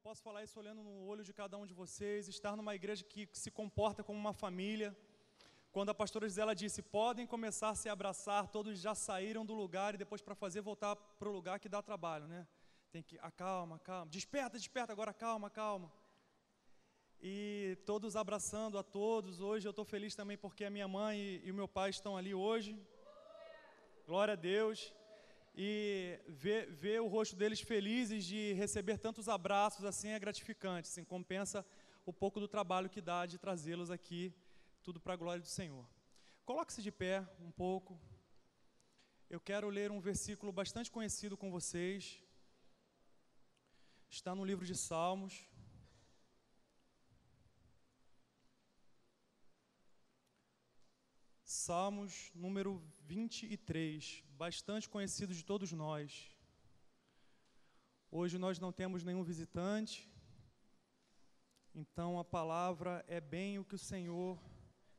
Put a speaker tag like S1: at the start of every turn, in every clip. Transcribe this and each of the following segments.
S1: posso falar isso olhando no olho de cada um de vocês, estar numa igreja que se comporta como uma família. Quando a pastora Gisela disse, podem começar a se abraçar, todos já saíram do lugar e depois para fazer voltar para o lugar que dá trabalho, né? Tem que, acalma, calma, desperta, desperta, agora calma, calma. E todos abraçando a todos. Hoje eu estou feliz também porque a minha mãe e o meu pai estão ali hoje. Glória a Deus. E ver o rosto deles felizes de receber tantos abraços assim é gratificante, assim, compensa o pouco do trabalho que dá de trazê-los aqui, tudo para a glória do Senhor. Coloque-se de pé um pouco. Eu quero ler um versículo bastante conhecido com vocês. Está no livro de Salmos. Salmos número 23, bastante conhecido de todos nós. Hoje nós não temos nenhum visitante, então a palavra é bem o que o Senhor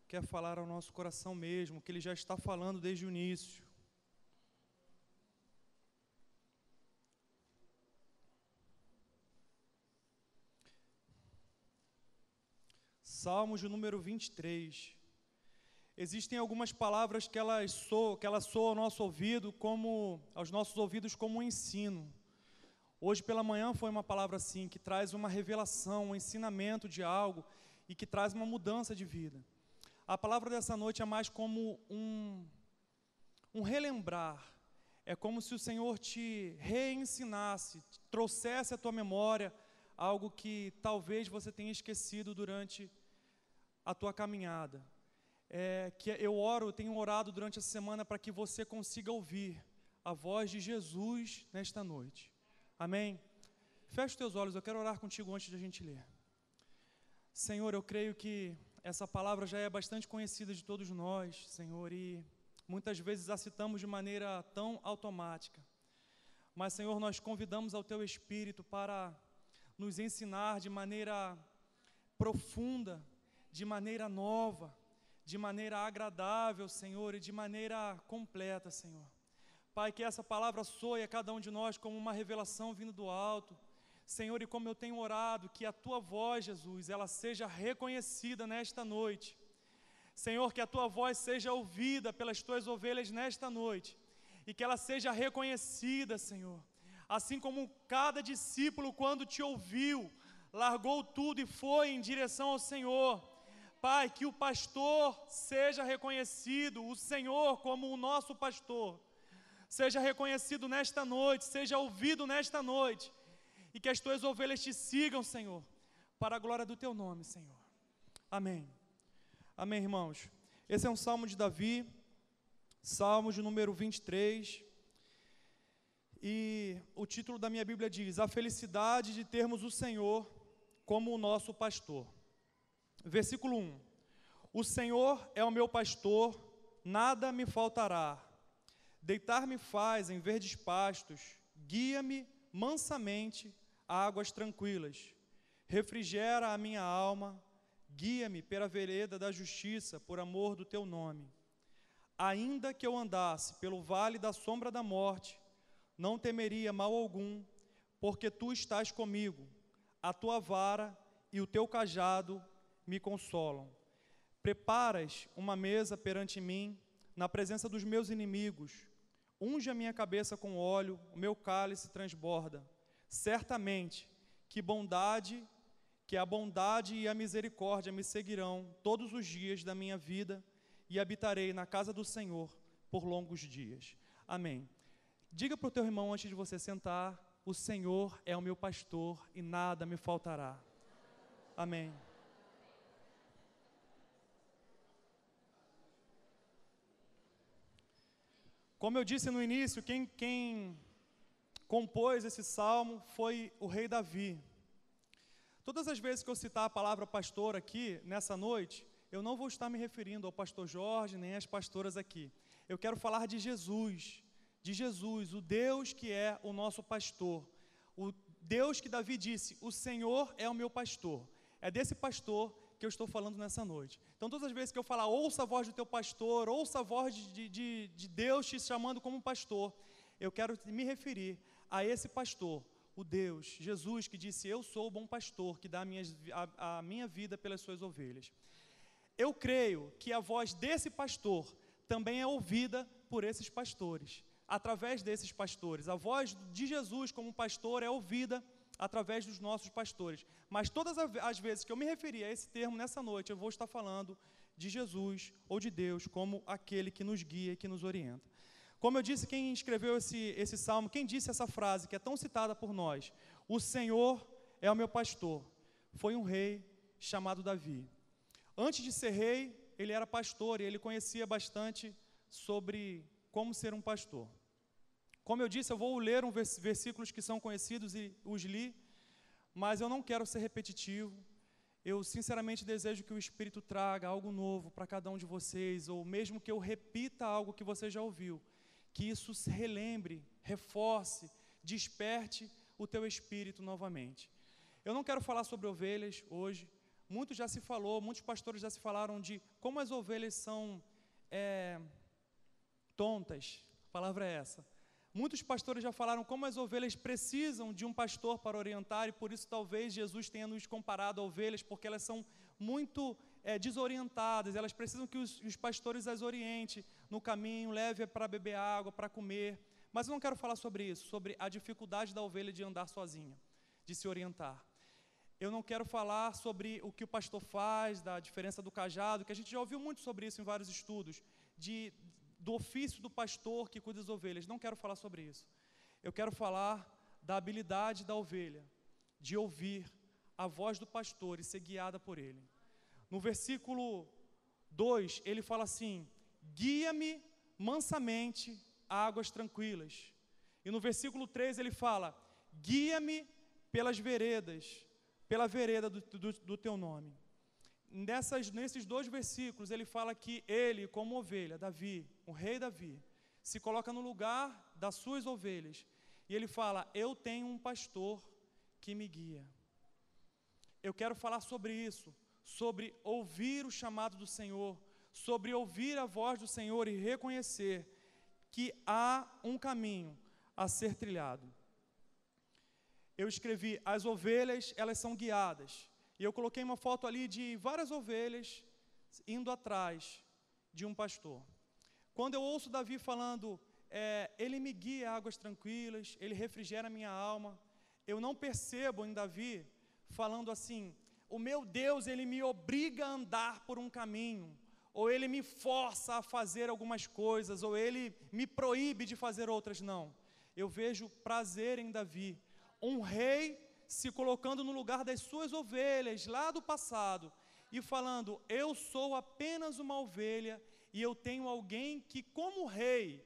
S1: quer falar ao nosso coração mesmo, que Ele já está falando desde o início. Salmos de número 23. Existem algumas palavras que ela soa ao nosso ouvido aos nossos ouvidos como um ensino. Hoje pela manhã foi uma palavra assim, que traz uma revelação, um ensinamento de algo e que traz uma mudança de vida. A palavra dessa noite é mais como um relembrar. É como se o Senhor te reensinasse, trouxesse à tua memória algo que talvez você tenha esquecido durante a tua caminhada. Eu tenho orado durante a semana para que você consiga ouvir a voz de Jesus nesta noite. Amém? Feche os teus olhos, eu quero orar contigo antes de a gente ler. Senhor, eu creio que essa palavra já é bastante conhecida de todos nós, Senhor, e muitas vezes a citamos de maneira tão automática. Mas, Senhor, nós convidamos ao Teu Espírito para nos ensinar de maneira profunda, de maneira nova, de maneira agradável, Senhor, e de maneira completa, Senhor. Pai, que essa palavra soe a cada um de nós como uma revelação vindo do alto. Senhor, e como eu tenho orado, que a Tua voz, Jesus, ela seja reconhecida nesta noite. Senhor, que a Tua voz seja ouvida pelas Tuas ovelhas nesta noite. E que ela seja reconhecida, Senhor. Assim como cada discípulo, quando Te ouviu, largou tudo e foi em direção ao Senhor. Pai, que o pastor seja reconhecido, o Senhor como o nosso pastor, seja reconhecido nesta noite, seja ouvido nesta noite, e que as Tuas ovelhas Te sigam, Senhor, para a glória do Teu nome, Senhor. Amém. Amém, irmãos. Esse é um salmo de Davi, salmo de número 23, e o título da minha Bíblia diz, a felicidade de termos o Senhor como o nosso pastor. Versículo 1. O Senhor é o meu pastor, nada me faltará. Deitar-me faz em verdes pastos, guia-me mansamente a águas tranquilas. Refrigera a minha alma, guia-me pela vereda da justiça, por amor do Teu nome. Ainda que eu andasse pelo vale da sombra da morte, não temeria mal algum, porque Tu estás comigo. A Tua vara e o Teu cajado me consolam. Preparas uma mesa perante mim, na presença dos meus inimigos. Unge a minha cabeça com óleo, o meu cálice transborda. Certamente que a bondade e a misericórdia me seguirão todos os dias da minha vida, e habitarei na casa do Senhor por longos dias. Amém. Diga para o teu irmão antes de você sentar, o Senhor é o meu pastor e nada me faltará. Amém. Como eu disse no início, quem compôs esse salmo foi o rei Davi. Todas as vezes que eu citar a palavra pastor aqui, nessa noite, eu não vou estar me referindo ao pastor Jorge, nem às pastoras aqui. Eu quero falar de Jesus, o Deus que é o nosso pastor. O Deus que Davi disse, o Senhor é o meu pastor. É desse pastor que eu estou falando nessa noite. Então, todas as vezes que eu falar, ouça a voz do teu pastor, ouça a voz de Deus te chamando como pastor, eu quero me referir a esse pastor, o Deus, Jesus, que disse: eu sou o bom pastor, que dá a minha vida pelas suas ovelhas. Eu creio que a voz desse pastor também é ouvida por esses pastores, através desses pastores. A voz de Jesus como pastor é ouvida através dos nossos pastores. Mas todas as vezes que eu me referi a esse termo nessa noite, eu vou estar falando de Jesus ou de Deus como aquele que nos guia e que nos orienta. Como eu disse, quem escreveu esse salmo, quem disse essa frase que é tão citada por nós: o Senhor é o meu pastor, foi um rei chamado Davi. Antes de ser rei, ele era pastor e ele conhecia bastante sobre como ser um pastor. Como eu disse, eu vou ler versículos que são conhecidos e os li, mas eu não quero ser repetitivo. Eu sinceramente desejo que o Espírito traga algo novo para cada um de vocês, ou mesmo que eu repita algo que você já ouviu, que isso se relembre, reforce, desperte o teu espírito novamente. Eu não quero falar sobre ovelhas hoje. Muito já se falou, muitos pastores já se falaram de como as ovelhas são tontas, a palavra é essa. Muitos pastores já falaram como as ovelhas precisam de um pastor para orientar, e por isso talvez Jesus tenha nos comparado a ovelhas, porque elas são muito desorientadas, elas precisam que os pastores as orientem no caminho, leve para beber água, para comer. Mas eu não quero falar sobre isso, sobre a dificuldade da ovelha de andar sozinha, de se orientar. Eu não quero falar sobre o que o pastor faz, da diferença do cajado, que a gente já ouviu muito sobre isso em vários estudos, do ofício do pastor que cuida das ovelhas. Não quero falar sobre isso. Eu quero falar da habilidade da ovelha, de ouvir a voz do pastor e ser guiada por ele. No versículo 2, ele fala assim: guia-me mansamente a águas tranquilas. E no versículo 3 ele fala: guia-me pelas veredas, pela vereda do teu nome. Nesses dois versículos ele fala que ele, como ovelha, Davi, o rei Davi, se coloca no lugar das suas ovelhas, e ele fala: eu tenho um pastor que me guia. Eu quero falar sobre isso, sobre ouvir o chamado do Senhor, sobre ouvir a voz do Senhor e reconhecer que há um caminho a ser trilhado. Eu escrevi: as ovelhas, elas são guiadas. E eu coloquei uma foto ali de várias ovelhas indo atrás de um pastor. Quando eu ouço Davi falando, ele me guia a águas tranquilas, ele refrigera a minha alma, eu não percebo em Davi falando assim: o meu Deus, ele me obriga a andar por um caminho, ou ele me força a fazer algumas coisas, ou ele me proíbe de fazer outras. Não. Eu vejo prazer em Davi, um rei se colocando no lugar das suas ovelhas lá do passado e falando: eu sou apenas uma ovelha e eu tenho alguém que, como rei,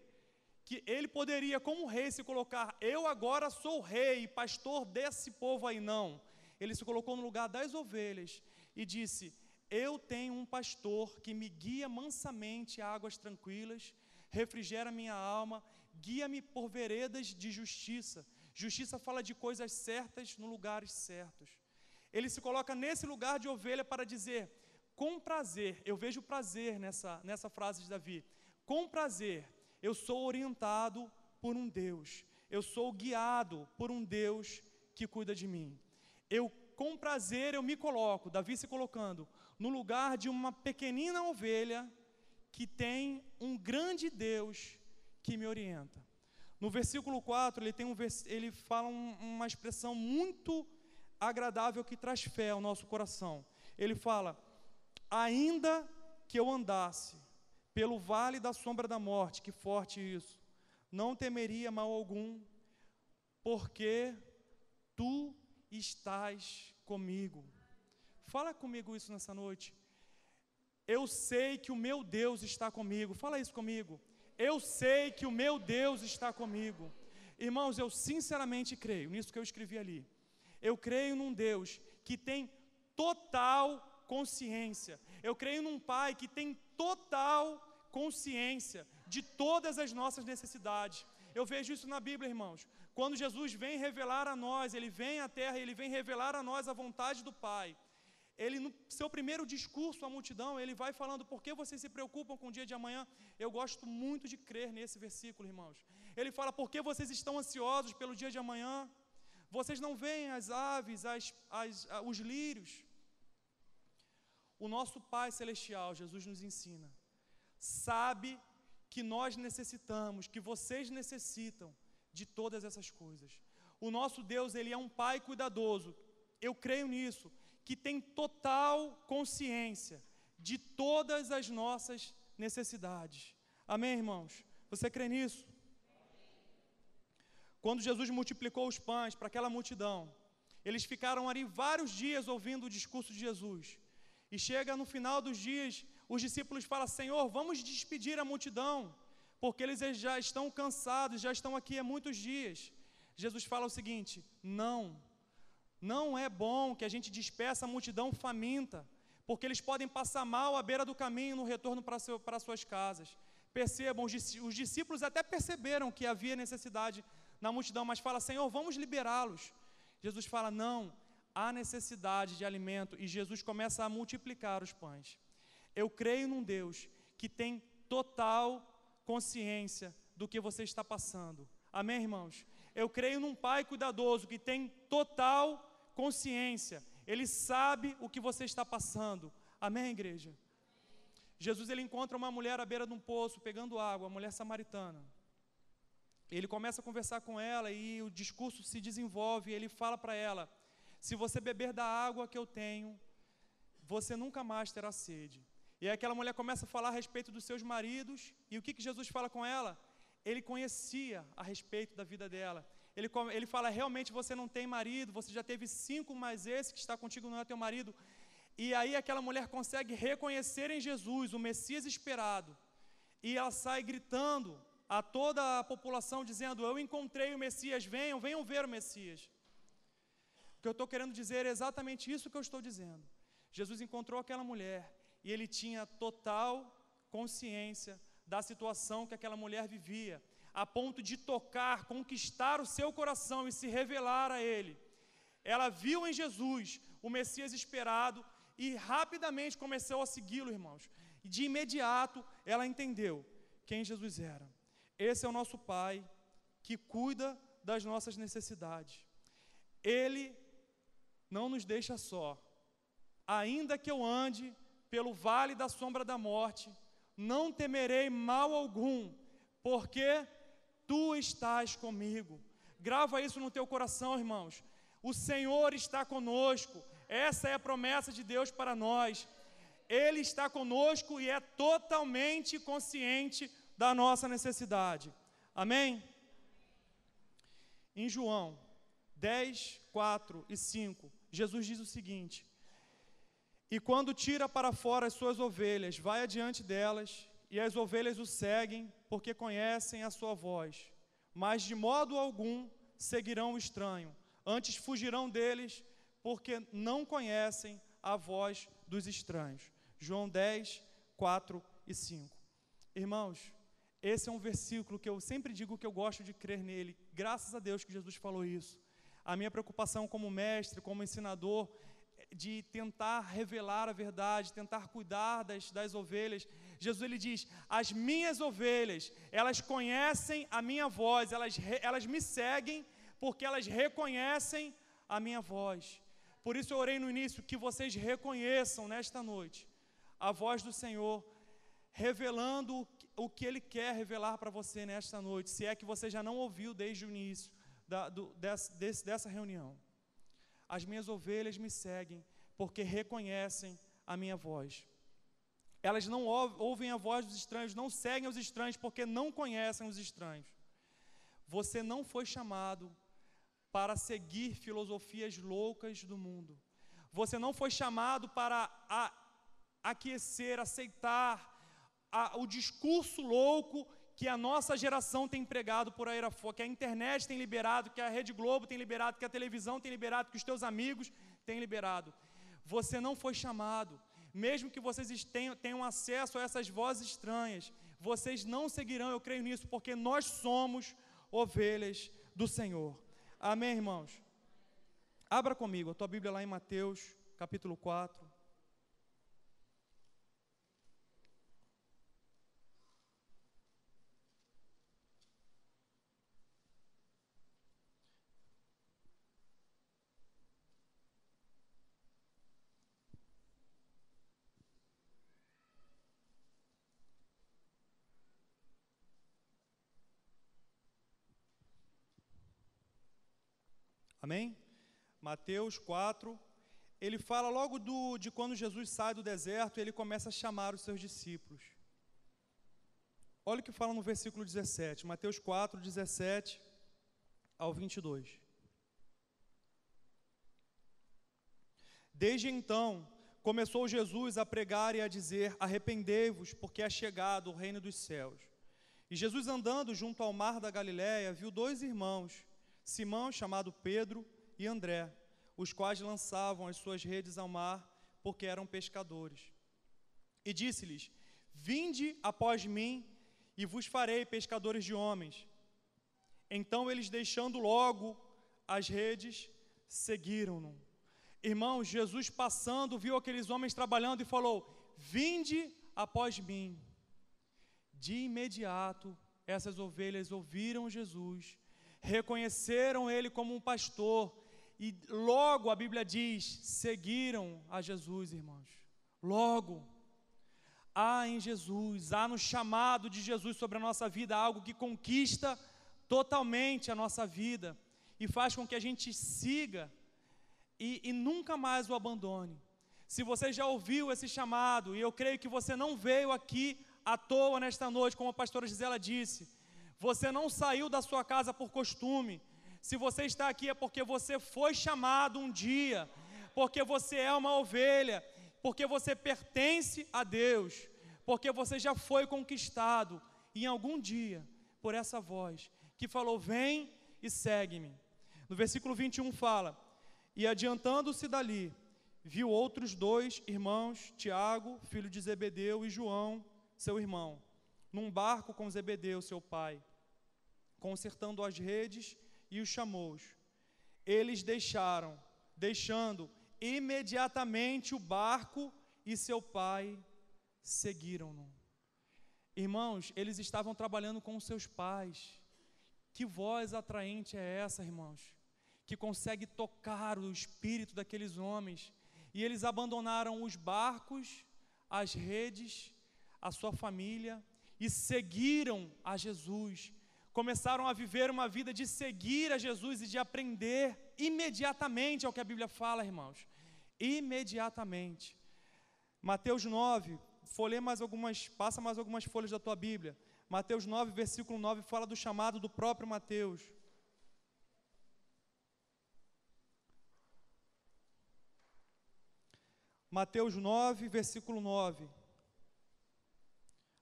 S1: que ele poderia como rei se colocar: eu agora sou rei e pastor desse povo aí. Não, ele se colocou no lugar das ovelhas e disse: eu tenho um pastor que me guia mansamente a águas tranquilas, refrigera minha alma, guia-me por veredas de justiça. Justiça fala de coisas certas no lugares certos. Ele se coloca nesse lugar de ovelha para dizer: com prazer, eu vejo prazer nessa frase de Davi, com prazer, eu sou orientado por um Deus, eu sou guiado por um Deus que cuida de mim. Com prazer eu me coloco, Davi se colocando no lugar de uma pequenina ovelha que tem um grande Deus que me orienta. No versículo 4, ele fala uma expressão muito agradável que traz fé ao nosso coração. Ele fala: ainda que eu andasse pelo vale da sombra da morte, que forte isso, não temeria mal algum, porque tu estás comigo. Fala comigo isso nessa noite. Eu sei que o meu Deus está comigo. Fala isso comigo. Eu sei que o meu Deus está comigo. Irmãos, eu sinceramente creio nisso que eu escrevi ali. Eu creio num Deus que tem total consciência. Eu creio num Pai que tem total consciência de todas as nossas necessidades. Eu vejo isso na Bíblia, irmãos. Quando Jesus vem revelar a nós, Ele vem à terra, Ele vem revelar a nós a vontade do Pai. Ele, no seu primeiro discurso à multidão, ele vai falando: por que vocês se preocupam com o dia de amanhã? Eu gosto muito de crer nesse versículo, irmãos. Ele fala: por que vocês estão ansiosos pelo dia de amanhã? Vocês não veem as aves, os lírios? O nosso Pai Celestial, Jesus nos ensina, sabe que nós necessitamos, que vocês necessitam de todas essas coisas. O nosso Deus, Ele é um Pai cuidadoso, eu creio nisso, que tem total consciência de todas as nossas necessidades. Amém, irmãos? Você crê nisso? Quando Jesus multiplicou os pães para aquela multidão, eles ficaram ali vários dias ouvindo o discurso de Jesus. E chega no final dos dias, os discípulos falam: Senhor, vamos despedir a multidão, porque eles já estão cansados, já estão aqui há muitos dias. Jesus fala o seguinte: não é bom que a gente despeça a multidão faminta, porque eles podem passar mal à beira do caminho no retorno para suas casas. Percebam, os discípulos até perceberam que havia necessidade na multidão, mas fala: Senhor, vamos liberá-los. Jesus fala: não, há necessidade de alimento, e Jesus começa a multiplicar os pães. Eu creio num Deus que tem total consciência do que você está passando. Amém, irmãos? Eu creio num Pai cuidadoso que tem total consciência. Ele sabe o que você está passando. Amém, igreja? Jesus, ele encontra uma mulher à beira de um poço, pegando água, a mulher samaritana. Ele começa a conversar com ela e o discurso se desenvolve. Ele fala para ela: se você beber da água que eu tenho, você nunca mais terá sede. E aí aquela mulher começa a falar a respeito dos seus maridos. E o que Jesus fala com ela? Ele conhecia a respeito da vida dela. Ele fala: realmente você não tem marido, você já teve 5, mas esse que está contigo não é teu marido. E aí aquela mulher consegue reconhecer em Jesus o Messias esperado. E ela sai gritando a toda a população, dizendo: eu encontrei o Messias, venham ver o Messias. O que eu estou querendo dizer é exatamente isso que eu estou dizendo. Jesus encontrou aquela mulher e ele tinha total consciência da situação que aquela mulher vivia, a ponto de tocar, conquistar o seu coração e se revelar a ele. Ela viu em Jesus o Messias esperado e rapidamente começou a segui-lo, irmãos. E de imediato ela entendeu quem Jesus era. Esse é o nosso Pai que cuida das nossas necessidades. Ele não nos deixa só. Ainda que eu ande pelo vale da sombra da morte, não temerei mal algum, porque tu estás comigo. Grava isso no teu coração, irmãos. O Senhor está conosco. Essa é a promessa de Deus para nós. Ele está conosco e é totalmente consciente da nossa necessidade. Amém? Em João 10, 4 e 5, Jesus diz o seguinte: e quando tira para fora as suas ovelhas, vai adiante delas, e as ovelhas o seguem, porque conhecem a sua voz. Mas de modo algum seguirão o estranho, antes fugirão deles, porque não conhecem a voz dos estranhos. João 10, 4 e 5. Irmãos, esse é um versículo que eu sempre digo que eu gosto de crer nele. Graças a Deus que Jesus falou isso. A minha preocupação como mestre, como ensinador, de tentar revelar a verdade, tentar cuidar das ovelhas. Jesus, ele diz: as minhas ovelhas, elas conhecem a minha voz, elas me seguem porque elas reconhecem a minha voz. Por isso eu orei no início que vocês reconheçam nesta noite a voz do Senhor, revelando o que Ele quer revelar para você nesta noite, se é que você já não ouviu desde o início dessa reunião. As minhas ovelhas me seguem porque reconhecem a minha voz. Elas não ouvem a voz dos estranhos, não seguem os estranhos porque não conhecem os estranhos. Você não foi chamado para seguir filosofias loucas do mundo. Você não foi chamado para aquecer, aceitar o discurso louco que a nossa geração tem pregado por aí afora, que a internet tem liberado, que a Rede Globo tem liberado, que a televisão tem liberado, que os teus amigos têm liberado. Você não foi chamado, mesmo que vocês tenham acesso a essas vozes estranhas, vocês não seguirão, eu creio nisso, porque nós somos ovelhas do Senhor. Amém, irmãos? Abra comigo a tua Bíblia lá em Mateus, capítulo 4. Amém? Mateus 4, ele fala logo de quando Jesus sai do deserto, ele começa a chamar os seus discípulos. Olha o que fala no versículo 17, Mateus 4, 17 ao 22. Desde então, começou Jesus a pregar e a dizer: arrependei-vos, porque é chegado o reino dos céus. E Jesus, andando junto ao mar da Galileia, viu 2 irmãos, Simão, chamado Pedro, e André, os quais lançavam as suas redes ao mar, porque eram pescadores. E disse-lhes: vinde após mim, e vos farei pescadores de homens. Então eles, deixando logo as redes, seguiram-no. Irmãos, Jesus passando, viu aqueles homens trabalhando e falou: vinde após mim. De imediato, essas ovelhas ouviram Jesus, reconheceram ele como um pastor, e logo a Bíblia diz, seguiram a Jesus, irmãos. Logo, há em Jesus, há no chamado de Jesus sobre a nossa vida algo que conquista totalmente a nossa vida e faz com que a gente siga e nunca mais o abandone. Se você já ouviu esse chamado, e eu creio que você não veio aqui à toa nesta noite, como a pastora Gisela disse, você não saiu da sua casa por costume. Se você está aqui é porque você foi chamado um dia, porque você é uma ovelha, porque você pertence a Deus, porque você já foi conquistado em algum dia por essa voz que falou: vem e segue-me. No versículo 21 fala: e adiantando-se dali, viu outros 2 irmãos, Tiago, filho de Zebedeu, e João, seu irmão, num barco com Zebedeu, seu pai, consertando as redes, e os chamou. Eles deixando imediatamente o barco, e seu pai seguiram-no. Irmãos, eles estavam trabalhando com seus pais. Que voz atraente é essa, irmãos? Que consegue tocar o espírito daqueles homens. E eles abandonaram os barcos, as redes, a sua família, e seguiram a Jesus. Começaram a viver uma vida de seguir a Jesus e de aprender imediatamente, é o que a Bíblia fala, irmãos. Imediatamente. Mateus 9, passa mais algumas folhas da tua Bíblia. Mateus 9, versículo 9, fala do chamado do próprio Mateus. Mateus 9, versículo 9.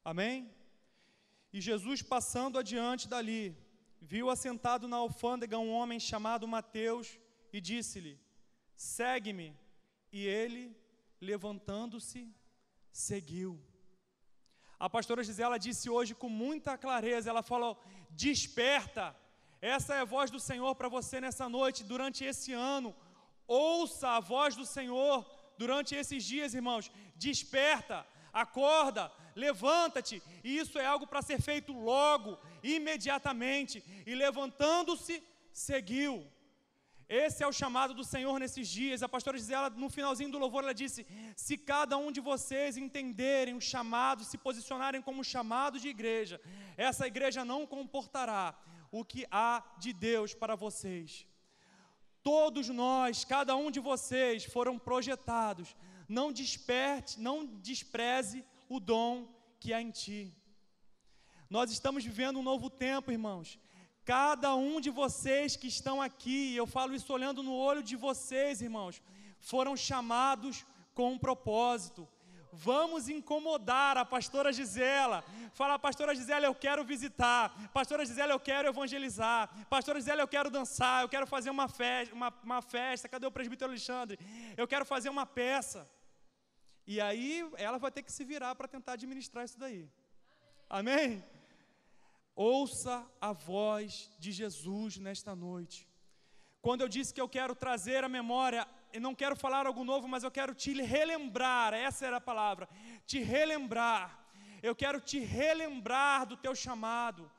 S1: Amém? E Jesus, passando adiante dali, viu assentado na alfândega um homem chamado Mateus e disse-lhe: segue-me. E ele, levantando-se, seguiu. A pastora Gisela disse hoje com muita clareza, ela falou: desperta, essa é a voz do Senhor para você nessa noite, durante esse ano. Ouça a voz do Senhor durante esses dias, irmãos. Desperta, acorda, levanta-te, e isso é algo para ser feito logo, imediatamente. E levantando-se, seguiu. Esse é o chamado do Senhor nesses dias. A pastora Gisela, no finalzinho do louvor, ela disse: se cada um de vocês entenderem o chamado, se posicionarem como chamado de igreja, essa igreja não comportará o que há de Deus para vocês. Todos nós, cada um de vocês foram projetados. Não despreze o dom que há em ti. Nós estamos vivendo um novo tempo, irmãos. Cada um de vocês que estão aqui, eu falo isso olhando no olho de vocês, irmãos, foram chamados com um propósito. Vamos incomodar a pastora Gisela. Fala: pastora Gisela, eu quero visitar. Pastora Gisela, eu quero evangelizar. Pastora Gisela, eu quero dançar. Eu quero fazer uma festa. Cadê o presbítero Alexandre? Eu quero fazer uma peça. E aí ela vai ter que se virar para tentar administrar isso daí. Amém? Ouça a voz de Jesus nesta noite. Quando eu disse que eu quero trazer a memória, eu não quero falar algo novo, mas eu quero te relembrar, essa era a palavra, te relembrar. Eu quero te relembrar do teu chamado.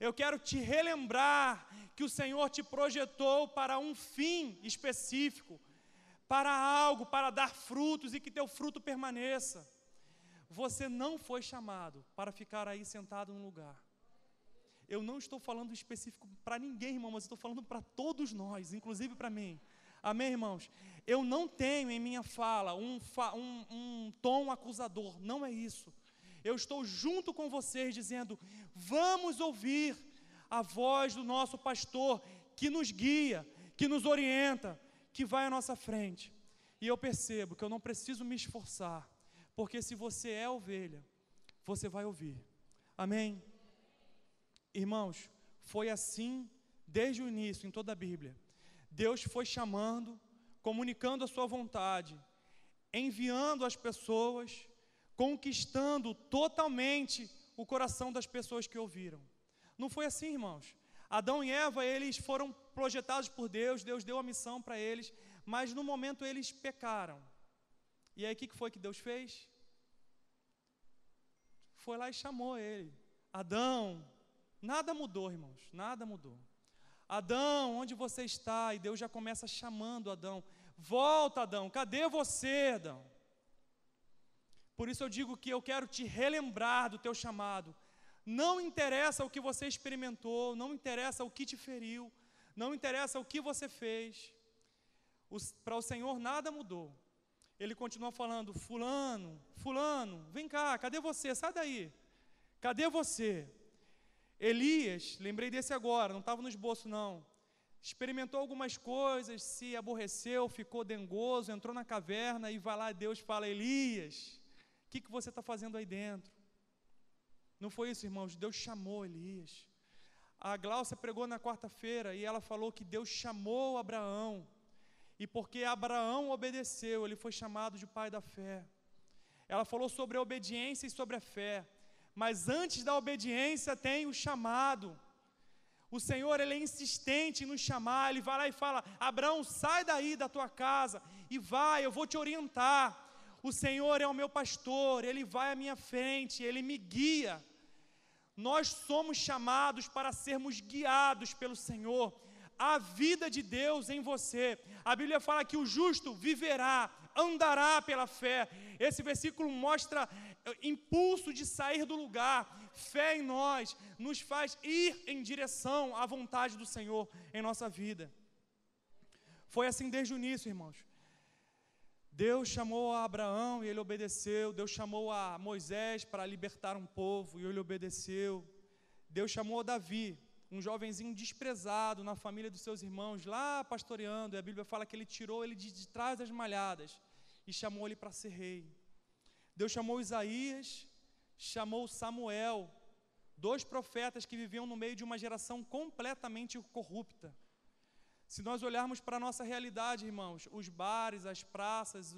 S1: Eu quero te relembrar que o Senhor te projetou para um fim específico, para algo, para dar frutos e que teu fruto permaneça. Você não foi chamado para ficar aí sentado num lugar. Eu não estou falando específico para ninguém, irmão, mas estou falando para todos nós, inclusive para mim. Amém, irmãos? Eu não tenho em minha fala um tom acusador, não é isso. Eu estou junto com vocês dizendo, vamos ouvir a voz do nosso pastor, que nos guia, que nos orienta, que vai à nossa frente. E eu percebo que eu não preciso me esforçar, porque se você é ovelha, você vai ouvir. Amém? Irmãos, foi assim desde o início, em toda a Bíblia. Deus foi chamando, comunicando a sua vontade, enviando as pessoas, conquistando totalmente o coração das pessoas que ouviram. Não foi assim, irmãos. Adão e Eva, eles foram projetados por Deus, Deus deu a missão para eles, mas no momento eles pecaram. E aí o que foi que Deus fez? Foi lá e chamou ele. Adão, nada mudou, irmãos, nada mudou. Adão, onde você está? E Deus já começa chamando Adão. Volta, Adão, cadê você, Adão? Por isso eu digo que eu quero te relembrar do teu chamado. Não interessa o que você experimentou, não interessa o que te feriu, não interessa o que você fez. Para o Senhor nada mudou. Ele continua falando, fulano, vem cá, cadê você? Sai daí. Cadê você? Elias, lembrei desse agora, não estava no esboço não. Experimentou algumas coisas, se aborreceu, ficou dengoso, entrou na caverna e vai lá, Deus fala, Elias, o que você está fazendo aí dentro? Não foi isso, irmãos, Deus chamou Elias. A Glaucia pregou na quarta-feira e ela falou que Deus chamou Abraão. E porque Abraão obedeceu, ele foi chamado de pai da fé. Ela falou sobre a obediência e sobre a fé. Mas antes da obediência tem o chamado. O Senhor, Ele é insistente em nos chamar. Ele vai lá e fala, Abraão, sai daí da tua casa e vai, eu vou te orientar. O Senhor é o meu pastor, Ele vai à minha frente, Ele me guia. Nós somos chamados para sermos guiados pelo Senhor. A vida de Deus em você. A Bíblia fala que o justo viverá, andará pela fé. Esse versículo mostra impulso de sair do lugar. Fé em nós nos faz ir em direção à vontade do Senhor em nossa vida. Foi assim desde o início, irmãos. Deus chamou a Abraão e ele obedeceu. Deus chamou a Moisés para libertar um povo e ele obedeceu. Deus chamou a Davi, um jovenzinho desprezado na família dos seus irmãos, lá pastoreando, e a Bíblia fala que ele tirou ele de trás das malhadas e chamou ele para ser rei. Deus chamou Isaías, chamou Samuel, 2 profetas que viviam no meio de uma geração completamente corrupta. Se nós olharmos para a nossa realidade, irmãos, os bares, as praças,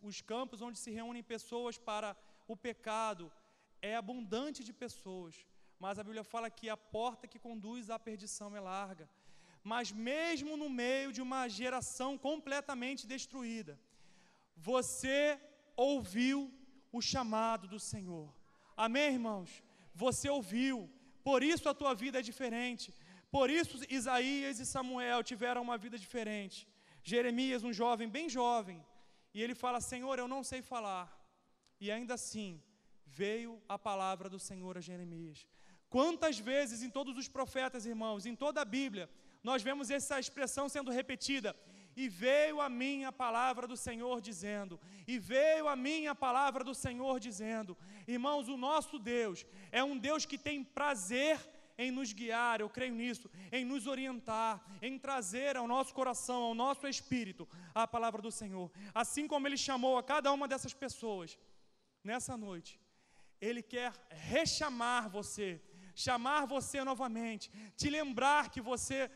S1: os campos onde se reúnem pessoas para o pecado, é abundante de pessoas. Mas a Bíblia fala que a porta que conduz à perdição é larga. Mas mesmo no meio de uma geração completamente destruída, você ouviu o chamado do Senhor. Amém, irmãos? Você ouviu. Por isso a tua vida é diferente. Por isso Isaías e Samuel tiveram uma vida diferente. Jeremias, um jovem, bem jovem, e ele fala, Senhor, eu não sei falar. E ainda assim, veio a palavra do Senhor a Jeremias. Quantas vezes em todos os profetas, irmãos, em toda a Bíblia, nós vemos essa expressão sendo repetida, e veio a mim a palavra do Senhor dizendo, e veio a mim a palavra do Senhor dizendo. Irmãos, o nosso Deus é um Deus que tem prazer em nos guiar, eu creio nisso, em nos orientar, em trazer ao nosso coração, ao nosso espírito, a palavra do Senhor. Assim como Ele chamou a cada uma dessas pessoas, nessa noite, Ele quer rechamar você, chamar você novamente, te lembrar que você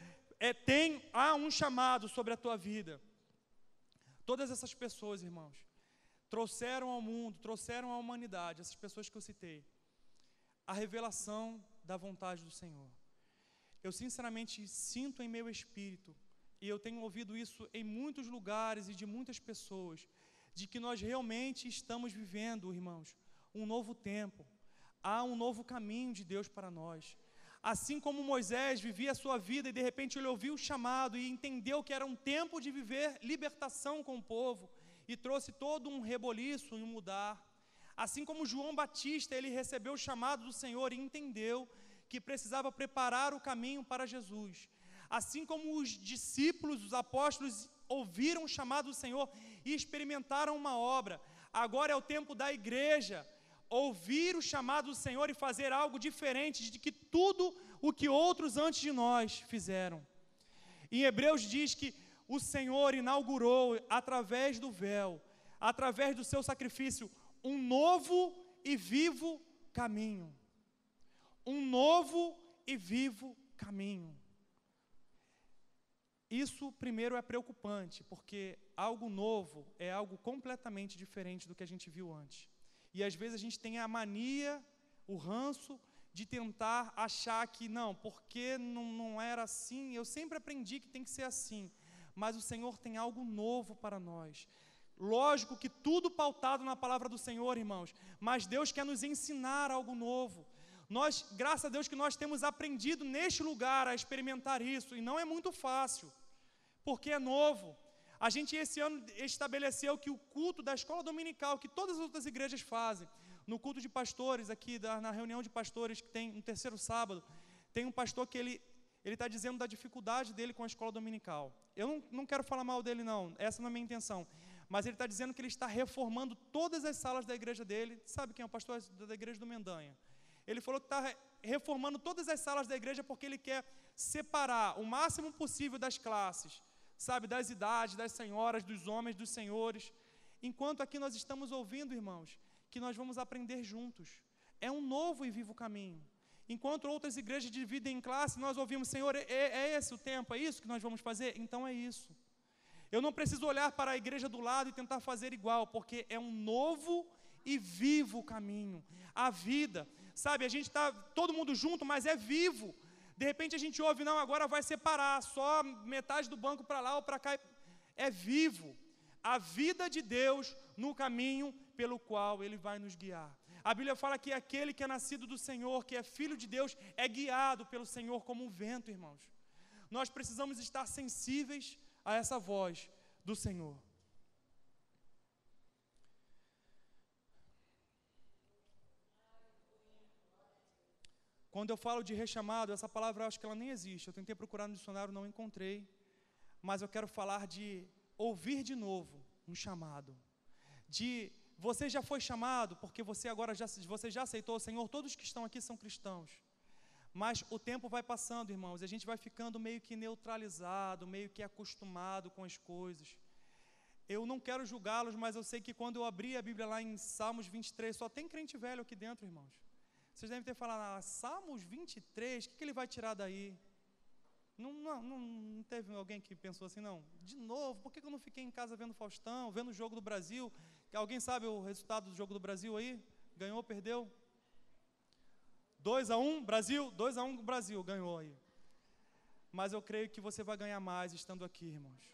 S1: há um chamado sobre a tua vida. Todas essas pessoas, irmãos, trouxeram ao mundo, trouxeram à humanidade, essas pessoas que eu citei, a revelação da vontade do Senhor. Eu sinceramente sinto em meu espírito, e eu tenho ouvido isso em muitos lugares e de muitas pessoas, de que nós realmente estamos vivendo, irmãos, um novo tempo. Há um novo caminho de Deus para nós. Assim como Moisés vivia a sua vida e de repente ele ouviu o chamado e entendeu que era um tempo de viver libertação com o povo e trouxe todo um reboliço e um mudar. Assim como João Batista, ele recebeu o chamado do Senhor e entendeu que precisava preparar o caminho para Jesus. Assim como os discípulos, os apóstolos, ouviram o chamado do Senhor e experimentaram uma obra, agora é o tempo da igreja ouvir o chamado do Senhor e fazer algo diferente de que tudo o que outros antes de nós fizeram. Em Hebreus diz que o Senhor inaugurou, através do véu, através do seu sacrifício, um novo e vivo caminho. Um novo e vivo caminho. Isso, primeiro, é preocupante, porque algo novo é algo completamente diferente do que a gente viu antes. E, às vezes, a gente tem a mania, o ranço, de tentar achar que, não, porque não era assim, eu sempre aprendi que tem que ser assim. Mas o Senhor tem algo novo para nós. Lógico que tudo pautado na palavra do Senhor, irmãos, mas Deus quer nos ensinar algo novo. Nós, graças a Deus, que nós temos aprendido neste lugar a experimentar isso, e não é muito fácil, porque é novo. A gente esse ano estabeleceu que o culto da escola dominical, que todas as outras igrejas fazem, no culto de pastores, aqui na reunião de pastores que tem no terceiro sábado, tem um pastor que ele está dizendo da dificuldade dele com a escola dominical. Eu não quero falar mal dele não, essa não é a minha intenção, mas ele está dizendo que ele está reformando todas as salas da igreja dele. Sabe quem é o pastor da igreja do Mendanha? Ele falou que está reformando todas as salas da igreja porque ele quer separar o máximo possível das classes, sabe, das idades, das senhoras, dos homens, dos senhores, enquanto aqui nós estamos ouvindo, irmãos, que nós vamos aprender juntos. É um novo e vivo caminho. Enquanto outras igrejas dividem em classe, nós ouvimos, Senhor, é esse o tempo, é isso que nós vamos fazer? Então é isso. Eu não preciso olhar para a igreja do lado e tentar fazer igual, porque é um novo e vivo caminho. A vida, sabe, a gente está todo mundo junto, mas é vivo. De repente a gente ouve, não, agora vai separar, só metade do banco para lá ou para cá. É vivo. A vida de Deus no caminho pelo qual Ele vai nos guiar. A Bíblia fala que aquele que é nascido do Senhor, que é filho de Deus, é guiado pelo Senhor como um vento, irmãos. Nós precisamos estar sensíveis a essa voz do Senhor. Quando eu falo de rechamado, essa palavra eu acho que ela nem existe. Eu tentei procurar no dicionário, não encontrei. Mas eu quero falar de ouvir de novo um chamado. De você já foi chamado, porque você agora você já aceitou o Senhor. Todos que estão aqui são cristãos. Mas o tempo vai passando, irmãos, e a gente vai ficando meio que neutralizado, meio que acostumado com as coisas. Eu não quero julgá-los, mas eu sei que quando eu abri a Bíblia lá em Salmos 23, só tem crente velho aqui dentro, irmãos. Vocês devem ter falado, Salmos 23, o que ele vai tirar daí? Não teve alguém que pensou assim, não? De novo, por que eu não fiquei em casa vendo Faustão, vendo o jogo do Brasil? Alguém sabe o resultado do jogo do Brasil aí? Ganhou, perdeu? 2-1, Brasil? 2-1, Brasil, ganhou aí. Mas eu creio que você vai ganhar mais estando aqui, irmãos.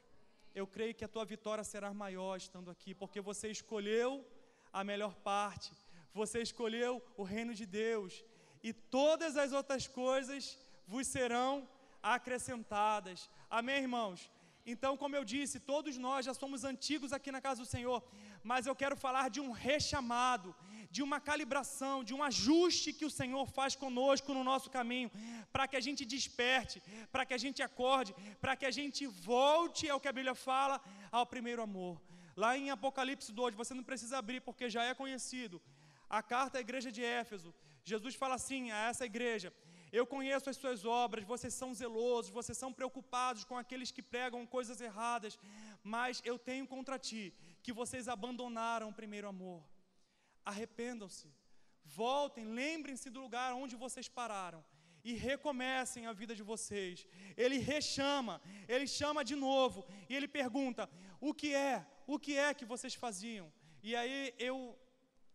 S1: Eu creio que a tua vitória será maior estando aqui, porque você escolheu a melhor parte. Você escolheu o reino de Deus, e todas as outras coisas vos serão acrescentadas. Amém, irmãos? Então, como eu disse, todos nós já somos antigos aqui na casa do Senhor, mas eu quero falar de um rechamado, de uma calibração, de um ajuste que o Senhor faz conosco no nosso caminho, para que a gente desperte, para que a gente acorde, para que a gente volte ao que a Bíblia fala, ao primeiro amor. Lá em Apocalipse 2, você não precisa abrir porque já é conhecido, a carta à igreja de Éfeso, Jesus fala assim a essa igreja: eu conheço as suas obras, vocês são zelosos, vocês são preocupados com aqueles que pregam coisas erradas, mas eu tenho contra ti que vocês abandonaram o primeiro amor. Arrependam-se, voltem, lembrem-se do lugar onde vocês pararam e recomecem a vida de vocês. Ele rechama, ele chama de novo e ele pergunta: o que é que vocês faziam? E aí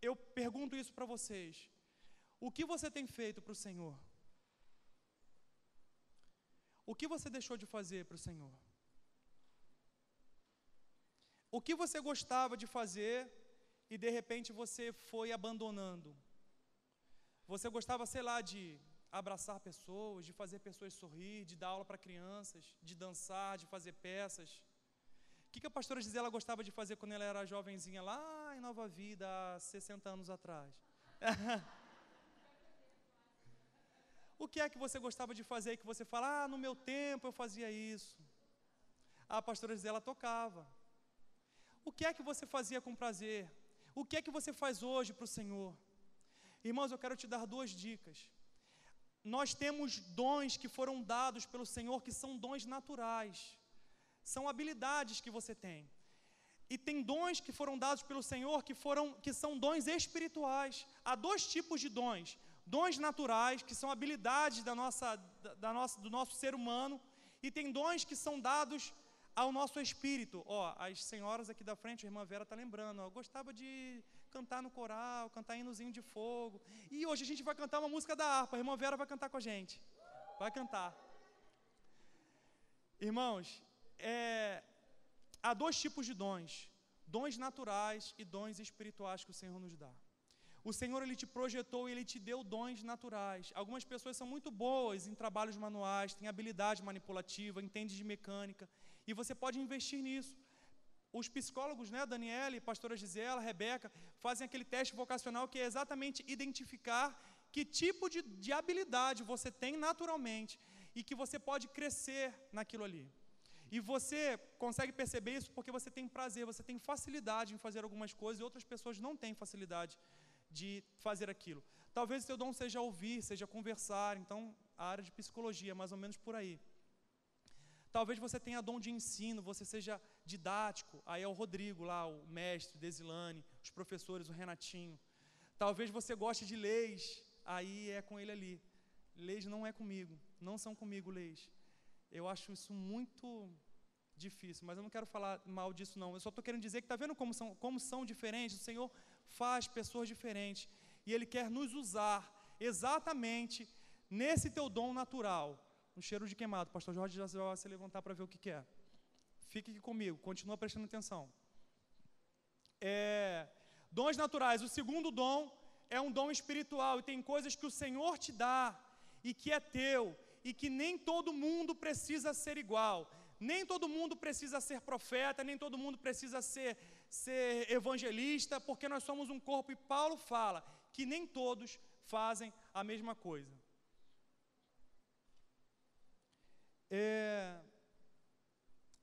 S1: eu pergunto isso para vocês: o que você tem feito para o Senhor? O que você deixou de fazer para o Senhor? O que você gostava de fazer e de repente você foi abandonando? Você gostava, sei lá, de abraçar pessoas, de fazer pessoas sorrir, de dar aula para crianças, de dançar, de fazer peças. O que a pastora Gisela gostava de fazer quando ela era jovenzinha lá em Nova Vida, há 60 anos atrás? O que é que você gostava de fazer que você fala, no meu tempo eu fazia isso? A pastora Gisela tocava. O que é que você fazia com prazer? O que é que você faz hoje para o Senhor? Irmãos, eu quero te dar 2 dicas. Nós temos dons que foram dados pelo Senhor, que são dons naturais. São habilidades que você tem. E tem dons que foram dados pelo Senhor que são dons espirituais. Há 2 tipos de dons. Dons naturais, que são habilidades do nosso ser humano, e tem dons que são dados ao nosso espírito. As senhoras aqui da frente, a irmã Vera está lembrando, gostava de cantar no coral, cantar hinozinho de fogo. E hoje a gente vai cantar uma música da harpa, a irmã Vera vai cantar com a gente. Vai cantar. Irmãos, há 2 tipos de dons. Dons naturais e dons espirituais que o Senhor nos dá. O Senhor, Ele te projetou e Ele te deu dons naturais. Algumas pessoas são muito boas em trabalhos manuais, têm habilidade manipulativa, entendem de mecânica, e você pode investir nisso. Os psicólogos, Daniela, pastora Gisela, Rebeca, fazem aquele teste vocacional que é exatamente identificar que tipo de habilidade você tem naturalmente e que você pode crescer naquilo ali. E você consegue perceber isso porque você tem prazer, você tem facilidade em fazer algumas coisas e outras pessoas não têm facilidade de fazer aquilo. Talvez o seu dom seja ouvir, seja conversar, então a área de psicologia, mais ou menos por aí. Talvez você tenha dom de ensino, você seja didático, aí é o Rodrigo lá, o mestre, Desilane, os professores, o Renatinho. Talvez você goste de leis, aí é com ele ali. Leis não é comigo, não são comigo leis. Eu acho isso muito difícil, mas eu não quero falar mal disso não. Eu só estou querendo dizer que está vendo como são diferentes? O Senhor faz pessoas diferentes e Ele quer nos usar exatamente nesse teu dom natural. Um cheiro de queimado, o pastor Jorge já vai se levantar para ver o que é. Fique aqui comigo, continua prestando atenção. Dons naturais. O segundo dom é um dom espiritual, e tem coisas que o Senhor te dá e que é teu, e que nem todo mundo precisa ser igual, nem todo mundo precisa ser profeta, nem todo mundo precisa ser evangelista, porque nós somos um corpo, e Paulo fala que nem todos fazem a mesma coisa.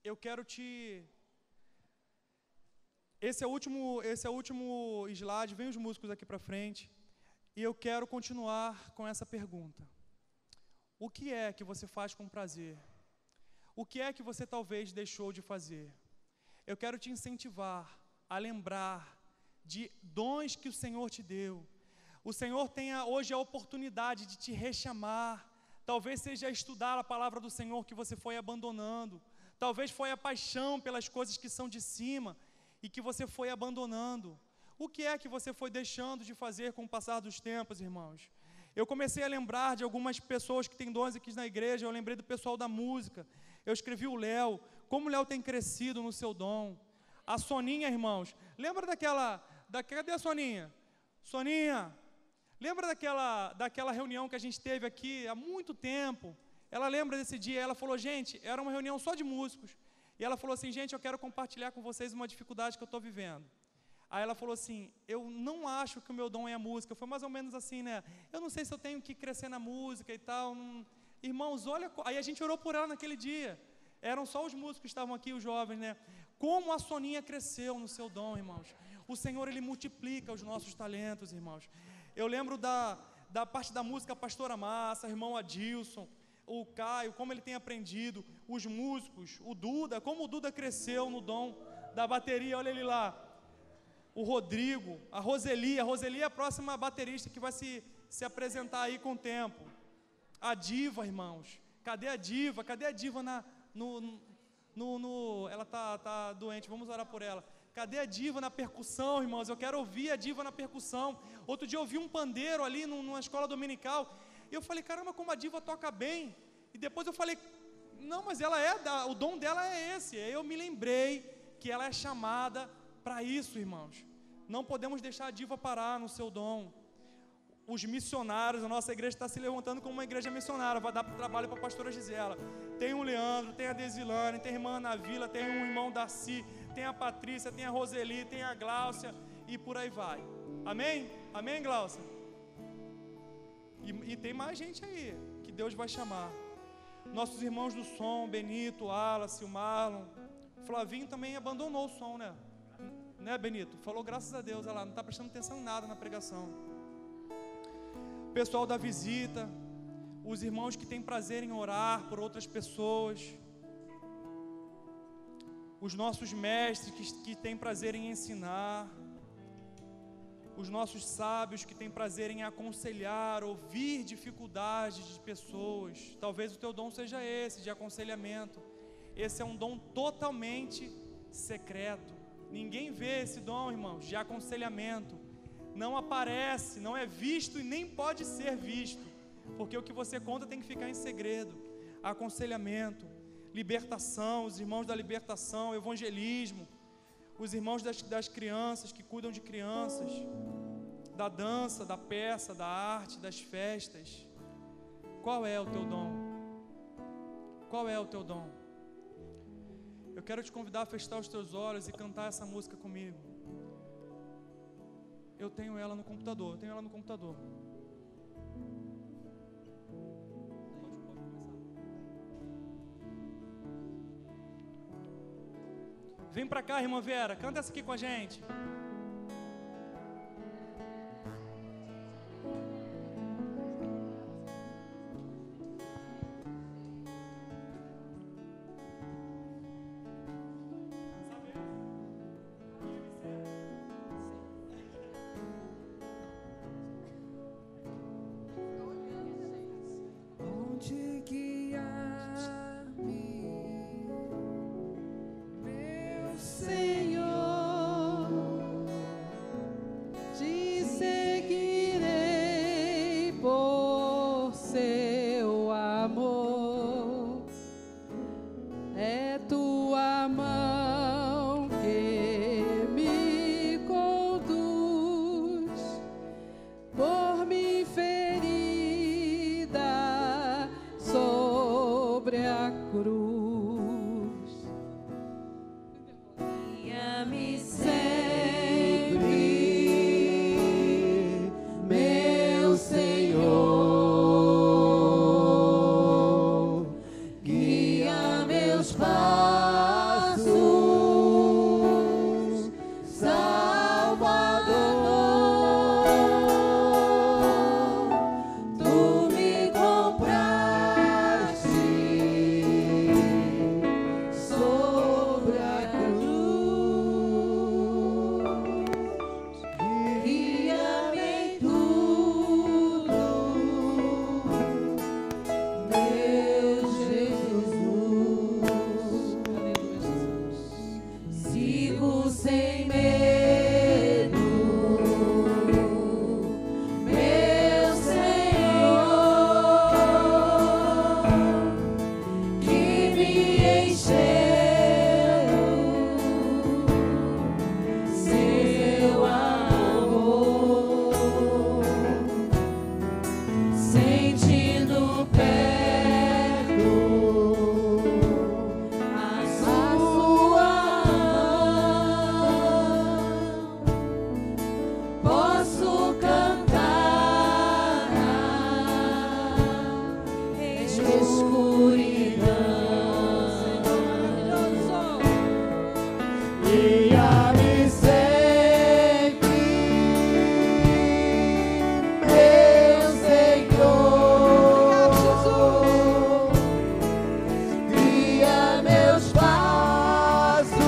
S1: Eu quero esse é o último slide, vem os músicos aqui para frente, e eu quero continuar com essa pergunta. O que é que você faz com prazer? O que é que você talvez deixou de fazer? Eu quero te incentivar a lembrar de dons que o Senhor te deu. O Senhor tenha hoje a oportunidade de te rechamar. Talvez seja estudar a palavra do Senhor que você foi abandonando. Talvez foi a paixão pelas coisas que são de cima e que você foi abandonando. O que é que você foi deixando de fazer com o passar dos tempos, irmãos? Eu comecei a lembrar de algumas pessoas que têm dons aqui na igreja. Eu lembrei do pessoal da música. Eu escrevi o Léo. Como o Léo tem crescido no seu dom. A Soninha, irmãos. Lembra cadê a Soninha? Soninha, lembra daquela reunião que a gente teve aqui há muito tempo? Ela lembra desse dia. Ela falou, gente, era uma reunião só de músicos. E ela falou assim, gente, eu quero compartilhar com vocês uma dificuldade que eu estou vivendo. Aí ela falou assim, eu não acho que o meu dom é a música. Foi mais ou menos assim, eu não sei se eu tenho que crescer na música e tal. Irmãos, olha, aí a gente orou por ela naquele dia. Eram só os músicos que estavam aqui, os jovens, Como a Soninha cresceu no seu dom, irmãos. O Senhor, Ele multiplica os nossos talentos, irmãos. Eu lembro da parte da música, a pastora Massa, irmão Adilson, o Caio, como ele tem aprendido, os músicos, o Duda, como o Duda cresceu no dom da bateria, olha ele lá. O Rodrigo, a Roseli é a próxima baterista que vai se apresentar aí com o tempo. A Diva, irmãos, cadê a Diva? Cadê a Diva ela tá doente, vamos orar por ela. Cadê a Diva na percussão, irmãos? Eu quero ouvir a Diva na percussão. Outro dia eu vi um pandeiro ali numa escola dominical, e eu falei, caramba, como a Diva toca bem. E depois eu falei, não, mas o dom dela é esse. Aí eu me lembrei que ela é chamada para isso, irmãos. Não podemos deixar a Diva parar no seu dom. Os missionários, a nossa igreja está se levantando como uma igreja missionária, vai dar trabalho para a pastora Gisela. Tem o Leandro, tem a Desilane, tem a irmã Ana Vila, tem o irmão Darcy, tem a Patrícia, tem a Roseli, tem a Gláucia e por aí vai. Amém? Amém, Gláucia? E tem mais gente aí. que Deus vai chamar. Nossos irmãos do som, Benito, Wallace, o Marlon, o Flavinho também abandonou o som, né? Né, Benito? Falou graças a Deus, olha lá, não está prestando atenção em nada na pregação. O pessoal da visita, os irmãos que têm prazer em orar por outras pessoas, os nossos mestres que têm prazer em ensinar, os nossos sábios que têm prazer em aconselhar, ouvir dificuldades de pessoas. Talvez o teu dom seja esse, de aconselhamento. Esse é um dom totalmente secreto. Ninguém vê esse dom, irmãos, de aconselhamento. Não aparece, não é visto e nem pode ser visto, porque o que você conta tem que ficar em segredo. Aconselhamento, libertação, os irmãos da libertação, evangelismo, os irmãos das crianças que cuidam de crianças, da dança, da peça, da arte, das festas. Qual é o teu dom? Qual é o teu dom? Eu quero te convidar a fechar os teus olhos e cantar essa música comigo. Eu tenho ela no computador, Vem pra cá, irmã Vera, canta essa aqui com a gente.
S2: Onde guiar-me, meu Senhor, te seguirei por seu amor. É tua mão que me conduz por mim ferida sobre a cruz. Guia-me sempre, meu Senhor, guia meus passos, Salvador. Tu me compraste sobre a cruz, guia-me em tudo, meu Jesus. Aleluia, Jesus. Sigo sem medo, meu Senhor, que me encheu seu amor, sentindo perto a sua mão, posso cantar em escuridão. Guia-me sempre, meu Senhor, guia meus passos,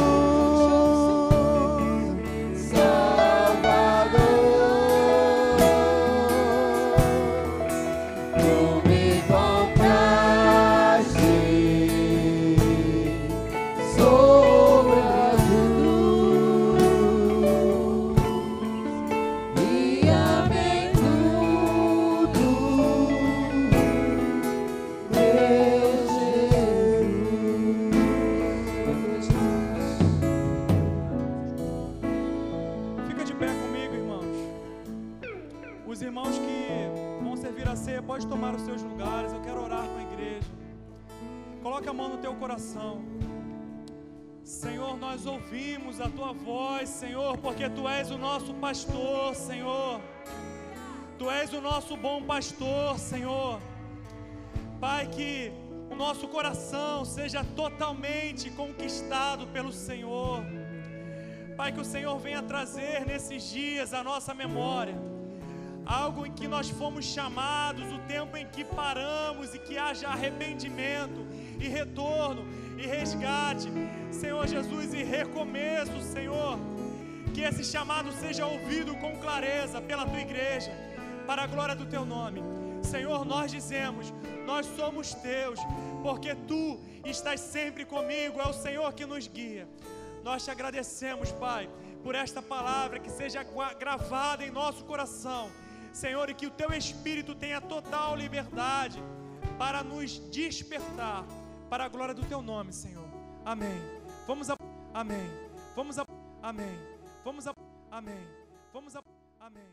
S2: Salvador. Tu me compraste sobre a cruz, guia-me em tudo, meu Jesus.
S1: Fica de pé comigo, irmãos. Os irmãos que vão servir a ceia, pode tomar os seus lugares. Eu quero orar com a igreja. Coloque a mão no teu coração. Senhor, nós ouvimos a tua voz, Senhor, porque tu és o nosso pastor, Senhor. Tu és o nosso bom pastor, Senhor. Pai, que o nosso coração seja totalmente conquistado pelo Senhor. Pai, que o Senhor venha trazer nesses dias a nossa memória algo em que nós fomos chamados, o tempo em que paramos e que haja arrependimento e retorno e resgate, Senhor Jesus, e recomeço, Senhor. Que esse chamado seja ouvido com clareza pela Tua igreja, para a glória do Teu nome. Senhor, nós dizemos, nós somos Teus, porque Tu estás sempre comigo, é o Senhor que nos guia. Nós Te agradecemos, Pai, por esta palavra, que seja gravada em nosso coração, Senhor, e que o Teu Espírito tenha total liberdade para nos despertar, para a glória do Teu nome, Senhor. Amém. Amém. Amém. Amém. Amém.